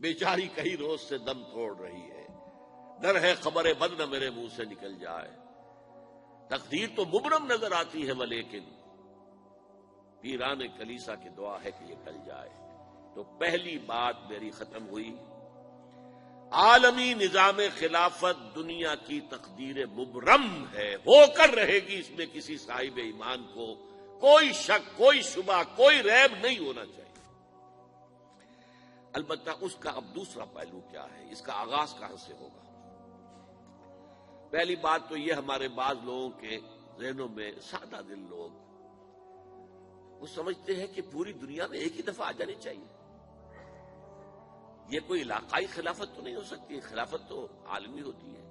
بیچاری کئی روز سے دم توڑ رہی ہے، ڈر ہے خبر بد نہ میرے منہ سے نکل جائے، تقدیر تو مبرم نظر آتی ہے ولیکن پیران کلیسا کی دعا ہے کہ یہ ٹل جائے۔ تو پہلی بات میری ختم ہوئی، عالمی نظام خلافت دنیا کی تقدیر مبرم ہے، ہو کر رہے گی، اس میں کسی صاحب ایمان کو کوئی شک، کوئی شبہ، کوئی ریب نہیں ہونا چاہیے۔ البتہ اس کا اب دوسرا پہلو کیا ہے، اس کا آغاز کہاں سے ہوگا؟ پہلی بات تو یہ، ہمارے بعض لوگوں کے ذہنوں میں، سادہ دل لوگ وہ سمجھتے ہیں کہ پوری دنیا میں ایک ہی دفعہ آ جانی چاہیے، یہ کوئی علاقائی خلافت تو نہیں ہو سکتی، خلافت تو عالمی ہوتی ہے۔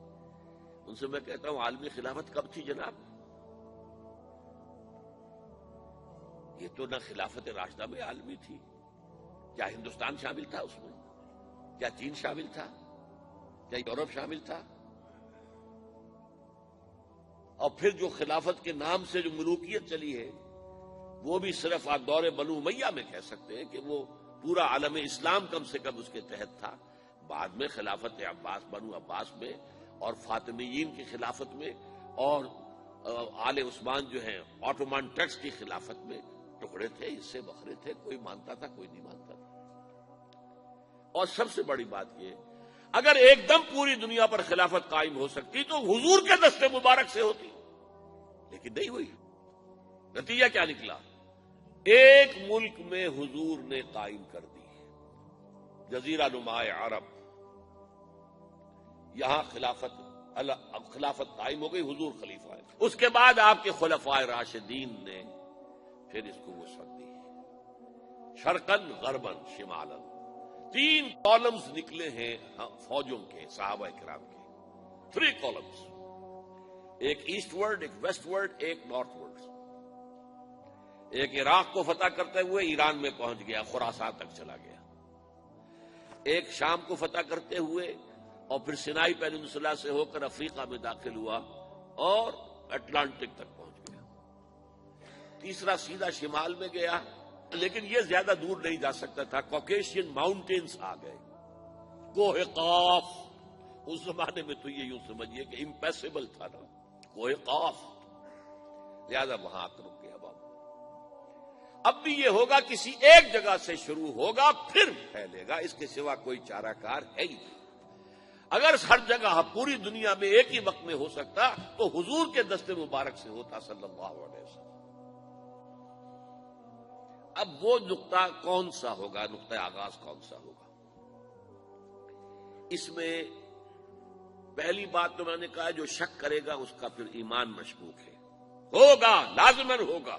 ان سے میں کہتا ہوں عالمی خلافت کب تھی جناب؟ یہ تو نہ خلافت راشدہ میں عالمی تھی، کیا ہندوستان شامل تھا اس میں؟ کیا چین شامل تھا؟ کیا یورپ شامل تھا؟ اور پھر جو خلافت کے نام سے جو ملوکیت چلی ہے وہ بھی صرف آپ دور بنو امیہ میں کہہ سکتے ہیں کہ وہ پورا عالم اسلام کم سے کم اس کے تحت تھا۔ بعد میں خلافت عباس، بنو عباس میں اور فاطمیین کی خلافت میں اور آل عثمان جو ہیں آٹومان ٹرکس کی خلافت میں ٹکڑے تھے، حصے بکھرے تھے، کوئی مانتا تھا کوئی نہیں مانتا تھا۔ اور سب سے بڑی بات یہ، اگر ایک دم پوری دنیا پر خلافت قائم ہو سکتی تو حضور کے دست مبارک سے ہوتی، لیکن نہیں ہوئی۔ نتیجہ کیا نکلا؟ ایک ملک میں حضور نے قائم کر دی، جزیرہ نما عرب، یہاں خلافت قائم ہو گئی، حضور خلیفہ ہے۔ اس کے بعد آپ کے خلفائے راشدین نے پھر اس کو وسعت دی، شرقاً غرباً شمالاً، 3 کالمز نکلے ہیں فوجوں کے، صحابہ کرام کے، 3 کالمز، ایک ایسٹ ورڈ، ایک ویسٹ ورڈ، ایک نارتھ ورڈ۔ ایک عراق کو فتح کرتے ہوئے ایران میں پہنچ گیا، خراسان تک چلا گیا، ایک شام کو فتح کرتے ہوئے اور پھر سینائی پیننسولا سے ہو کر افریقہ میں داخل ہوا اور اٹلانٹک تک پہنچ گیا، تیسرا سیدھا شمال میں گیا، لیکن یہ زیادہ دور نہیں جا سکتا تھا، کوکیشین ماؤنٹینز آ گئے، کوہ قاف، اس زمانے میں تو یہ یوں سمجھیے کہ امپیسیبل تھا نا، کوہ قاف، لہذا وہاں آ کر رک گیا بابا۔ اب بھی یہ ہوگا کسی ایک جگہ سے شروع ہوگا پھر پھیلے گا، اس کے سوا کوئی چارہ کار ہے ہی نہیں۔ اگر ہر جگہ پوری دنیا میں ایک ہی وقت میں ہو سکتا تو حضور کے دست مبارک سے ہوتا صلی اللہ علیہ وسلم۔ اب وہ نقطہ کون سا ہوگا، نقطہ آغاز کون سا ہوگا؟ اس میں پہلی بات تو میں نے کہا جو شک کرے گا اس کا پھر ایمان مشکوک ہے، ہوگا، لازماً ہوگا،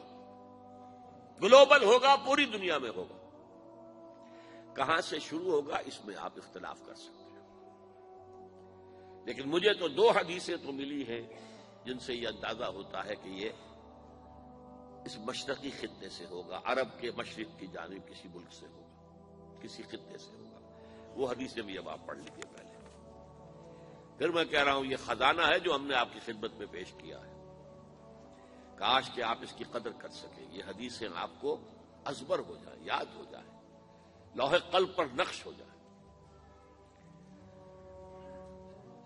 گلوبل ہوگا، پوری دنیا میں ہوگا۔ کہاں سے شروع ہوگا اس میں آپ اختلاف کر سکتے ہیں، لیکن مجھے تو 2 حدیثیں تو ملی ہیں جن سے یہ اندازہ ہوتا ہے کہ یہ اس مشرقی خطے سے ہوگا، عرب کے مشرق کی جانب کسی ملک سے ہوگا، کسی خطے سے ہوگا۔ وہ حدیثیں بھی اب آپ پڑھ لیجیے پہلے، پھر میں کہہ رہا ہوں یہ خزانہ ہے جو ہم نے آپ کی خدمت میں پیش کیا ہے، کاش کہ آپ اس کی قدر کر سکیں، یہ حدیثیں آپ کو ازبر ہو جائیں، یاد ہو جائیں، لوح قلب پر نقش ہو جائیں۔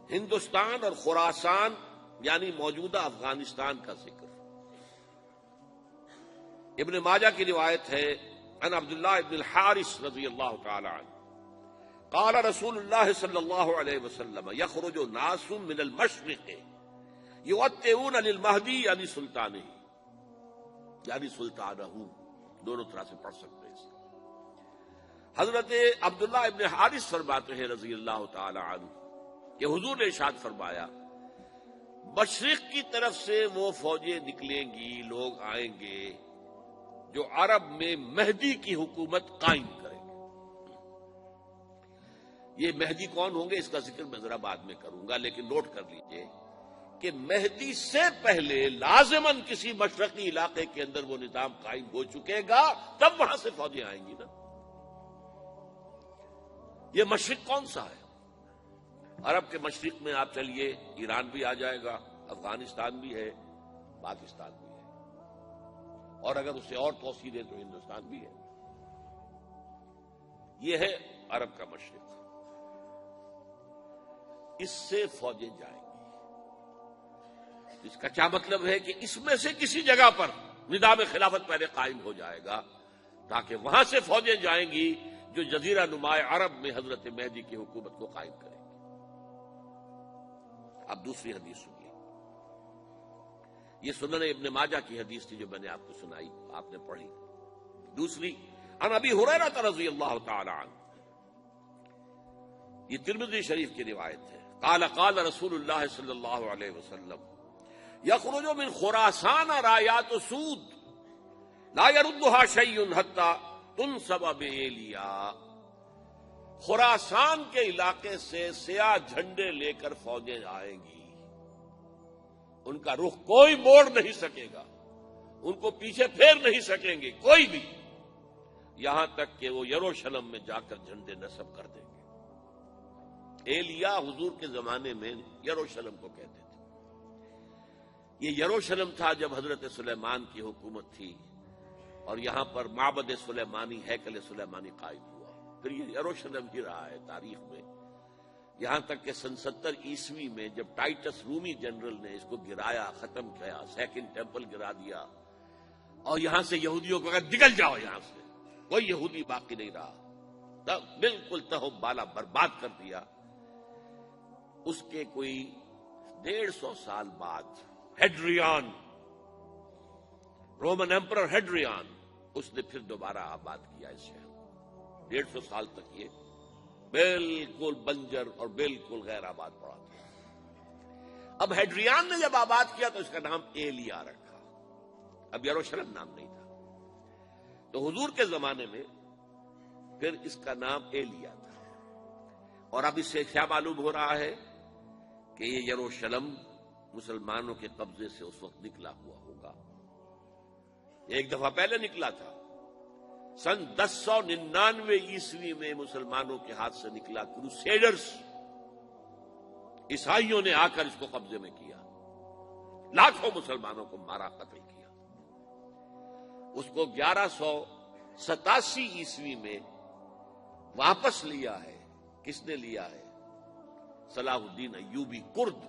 ہندوستان اور خراسان یعنی موجودہ افغانستان کا ذکر ابن ماجہ کی روایت ہے، عن عبداللہ ابن الحارث رضی اللہ تعالی عنہ قال رسول اللہ صلی اللہ علیہ وسلم یخرج ناس من المشرق یوطئون للمہدی یعنی سلطانہ، یعنی سلطانہ، دونوں طرح سے پڑھ سکتے ہیں۔ حضرت عبداللہ ابن حارث فرماتے ہیں رضی اللہ تعالی عنہ کہ حضور نے ارشاد فرمایا مشرق کی طرف سے وہ فوجیں نکلیں گی، لوگ آئیں گے جو عرب میں مہدی کی حکومت قائم کریں گے۔ یہ مہدی کون ہوں گے اس کا ذکر میں ذرا بعد میں کروں گا، لیکن نوٹ کر لیجئے کہ مہدی سے پہلے لازماً کسی مشرقی علاقے کے اندر وہ نظام قائم ہو چکے گا، تب وہاں سے فوجیں آئیں گی نا۔ یہ مشرق کون سا ہے؟ عرب کے مشرق میں آپ چلیے، ایران بھی آ جائے گا، افغانستان بھی ہے، پاکستان بھی ہے، اور اگر اسے اور توسیع دے تو ہندوستان بھی ہے۔ یہ ہے عرب کا مشرق، اس سے فوجیں جائیں گی۔ اس کا کیا مطلب ہے کہ اس میں سے کسی جگہ پر نظام خلافت پہلے قائم ہو جائے گا، تاکہ وہاں سے فوجیں جائیں گی جو جزیرہ نما عرب میں حضرت مہدی کی حکومت کو قائم کریں گی۔ اب دوسری حدیث سنیے، یہ سنن ابن ماجہ کی حدیث تھی جو میں نے آپ کو سنائی، آپ نے پڑھی۔ دوسری، عن ابی ہریرہ رضی اللہ تعالی عنہ، یہ ترمذی شریف کی روایت ہے، قال قال رسول اللہ صلی اللہ علیہ وسلم یخرج من خراسان رایات سود لا يردها شیء حتی تنصب بإیلیا، خراسان کے علاقے سے سیاہ جھنڈے لے کر فوجیں آئیں گی، ان کا رخ کوئی موڑ نہیں سکے گا، ان کو پیچھے پھیر نہیں سکیں گے کوئی بھی، یہاں تک کہ وہ یروشلم میں جا کر جھنڈے نصب کر دیں گے۔ ایلیا حضور کے زمانے میں یروشلم کو کہتے تھے۔ یہ یروشلم تھا جب حضرت سلیمان کی حکومت تھی اور یہاں پر معبد سلیمانی، ہیکل سلیمانی قائم ہوا، پھر یہ یروشلم ہی رہا ہے تاریخ میں، یہاں تک کہ سن 70 عیسوی میں جب ٹائٹس رومی جنرل نے اس کو گرایا، ختم کیا، سیکنڈ ٹیمپل گرا دیا، اور یہاں سے یہودیوں کو کہا نکل جاؤ یہاں سے، کوئی یہودی باقی نہیں رہا، تب بالکل تہو بالا برباد کر دیا۔ اس کے کوئی 150 سال بعد ہیڈریان، رومن ایمپرر ہیڈریان، اس نے پھر دوبارہ آباد کیا اس شہر کو۔ 150 سال تک یہ بالکل بنجر اور بالکل غیر آباد پڑا تھا۔ اب ہیڈریان نے جب آباد کیا تو اس کا نام ایلیا رکھا، اب یروشلم نام نہیں تھا، تو حضور کے زمانے میں پھر اس کا نام ایلیا تھا۔ اور اب اس سے کیا معلوم ہو رہا ہے کہ یہ یروشلم مسلمانوں کے قبضے سے اس وقت نکلا ہوا ہوگا، ایک دفعہ پہلے نکلا تھا، سن 1099 عیسوی میں مسلمانوں کے ہاتھ سے نکلا، کروسیڈرز عیسائیوں نے آ کر اس کو قبضے میں کیا، لاکھوں مسلمانوں کو مارا، قتل کیا۔ اس کو 1187 عیسوی میں واپس لیا ہے۔ کس نے لیا ہے؟ صلاح الدین ایوبی کرد۔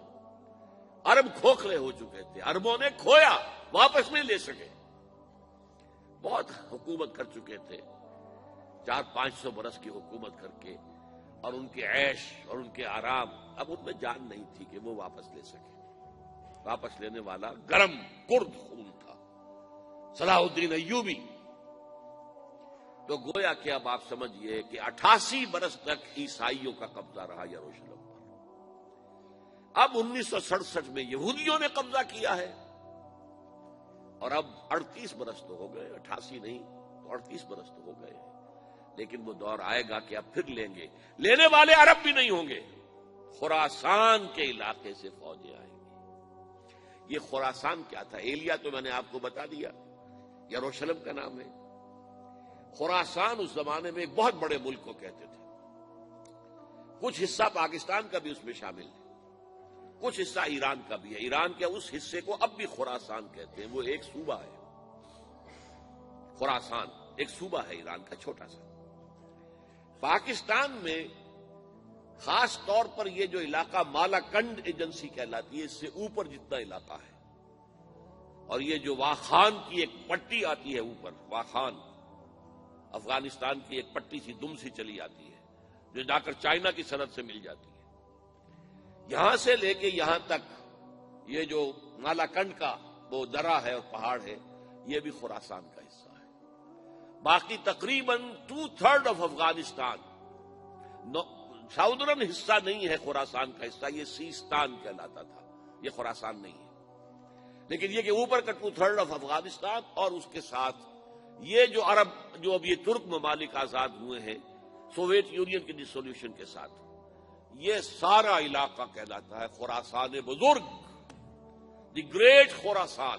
عرب کھوکھلے ہو چکے تھے، عربوں نے کھویا، واپس نہیں لے سکے، بہت حکومت کر چکے تھے، 400-500 برس کی حکومت کر کے، اور ان کے عیش اور ان کے آرام، اب ان میں جان نہیں تھی کہ وہ واپس لے سکے۔ واپس لینے والا گرم کرد خون تھا، صلاح الدین ایوبی۔ تو گویا کہ اب آپ سمجھئے کہ 88 برس تک عیسائیوں کا قبضہ رہا یروشلم پر۔ اب 1967 میں یہودیوں نے قبضہ کیا ہے، اور اب 38 برس تو ہو گئے، 88 نہیں تو 38 برس تو ہو گئے، لیکن وہ دور آئے گا کہ اب پھر لیں گے، لینے والے عرب بھی نہیں ہوں گے، خراسان کے علاقے سے فوجیں آئیں گی۔ یہ خراسان کیا تھا؟ ایلیا تو میں نے آپ کو بتا دیا، یروشلم کا نام ہے۔ خراسان اس زمانے میں ایک بہت بڑے ملک کو کہتے تھے، کچھ حصہ پاکستان کا بھی اس میں شامل ہے، کچھ حصہ ایران کا بھی ہے، ایران کے اس حصے کو اب بھی خراسان کہتے ہیں، وہ ایک صوبہ ہے، خراسان ایک صوبہ ہے ایران کا چھوٹا سا۔ پاکستان میں خاص طور پر یہ جو علاقہ مالا کنڈ ایجنسی کہلاتی ہے، اس سے اوپر جتنا علاقہ ہے، اور یہ جو واخان کی ایک پٹی آتی ہے اوپر، واخان افغانستان کی ایک پٹی سی دم سی چلی آتی ہے جو جا کر چائنا کی سرحد سے مل جاتی ہے، یہاں سے لے کے یہاں تک یہ جو مالا کنڈ کا وہ درہ ہے اور پہاڑ ہے، یہ بھی خراسان کا حصہ ہے۔ باقی تقریباً 2/3 آف افغانستان ساؤدرن حصہ نہیں ہے خراسان کا حصہ، یہ سیستان کہلاتا تھا، یہ خراسان نہیں ہے، لیکن یہ کہ اوپر کا 2/3 آف افغانستان، اور اس کے ساتھ یہ جو عرب جو اب یہ ترک ممالک آزاد ہوئے ہیں سوویت یونین کی ڈسولوشن کے ساتھ، یہ سارا علاقہ کہلاتا ہے خراسان بزرگ، دی گریٹ خراسان۔